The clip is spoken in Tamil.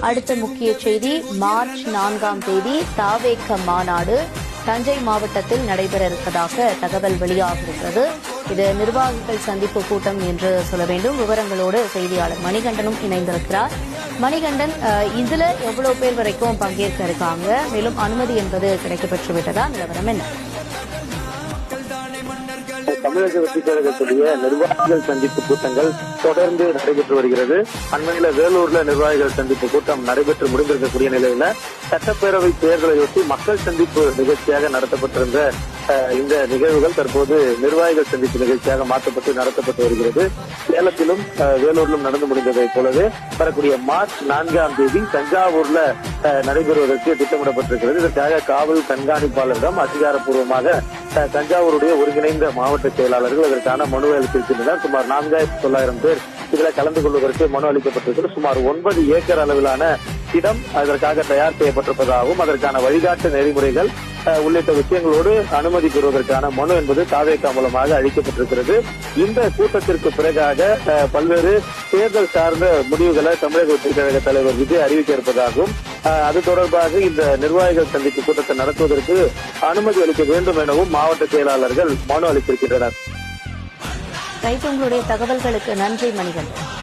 அடுத்த முக்கிய செய்தி, மார்ச் 4ஆம் தேதி தாவேக மாநாடு தஞ்சை மாவட்டத்தில் நடைபெற இருப்பதாக தகவல் வெளியாகியிருக்கிறது. இது நிர்வாகிகள் சந்திப்பு கூட்டம் என்று சொல்ல வேண்டும். விவரங்களோடு செய்தியாளர் மணிகண்டனும் இணைந்திருக்கிறார். மணிகண்டன், இதுல எவ்வளவு பேர் வரைக்கும் பங்கேற்க இருக்காங்க? மேலும் அனுமதி என்பது கிடைக்கப்பெற்று விட்டதா? நிலவரம் என்ன? தமிழக வெற்றிக் கழகத்துடைய நிர்வாகிகள் சந்திப்பு கூட்டங்கள் தொடர்ந்து நடைபெற்று வருகிறது. அண்மையில வேலூர்ல நிர்வாகிகள் சந்திப்பு கூட்டம் நடைபெற்று முடிந்திருக்கக்கூடிய நிலையில சட்டப்பேரவை தேர்தலையொட்டி மக்கள் சந்திப்பு நிகழ்ச்சியாக நடத்தப்பட்டிருந்த இந்த நிகழ்வுகள் தற்போது நிர்வாகிகள் சந்திப்பு நிகழ்ச்சியாக மாற்றப்பட்டு நடத்தப்பட்டு வருகிறது. சேலத்திலும் வேலூரிலும் நடந்து முடிந்ததை போலவே வரக்கூடிய மார்ச் 4ஆம் தேதி தஞ்சாவூர்ல நடைபெறுவதற்கு திட்டமிடப்பட்டிருக்கிறது. இதற்காக காவல் கண்காணிப்பாளரிடம் அதிகாரப்பூர்வமாக தஞ்சாவூருடைய ஒருங்கிணைந்த மாவட்ட செயலாளர்கள் அதற்கான மனு அளித்திருக்கின்றனர். சுமார் 4900 பேர் இதில் கலந்து கொள்வதற்கு மனு அளிக்கப்பட்டிருக்கிறது. சுமார் 9 ஏக்கர் அளவிலான இடம் அதற்காக தயார் செய்யப்பட்டிருப்பதாகவும் அதற்கான வழிகாட்டு நெறிமுறைகள் உள்ளிட்ட விஷயங்களோடு அனுமதி பெறுவதற்கான மனு என்பது தாவேகா மூலமாக அளிக்கப்பட்டிருக்கிறது. இந்த கூட்டத்திற்கு பிறகாக பல்வேறு தேர்தல் சார்ந்த முடிவுகளை தமிழக வெற்றிக் கழக தலைவர் விஜய் அறிவிக்க இருப்பதாகவும் அது தொடர்பாக இந்த நிர்வாகிகள் சந்திப்பு கூட்டத்தை நடத்துவதற்கு அனுமதி அளிக்க வேண்டும் எனவும் மாவட்ட செயலாளர்கள் மனு அளித்திருக்கின்றனர். உங்களுடைய தகவல்களுக்கு நன்றி மணிகண்டன்.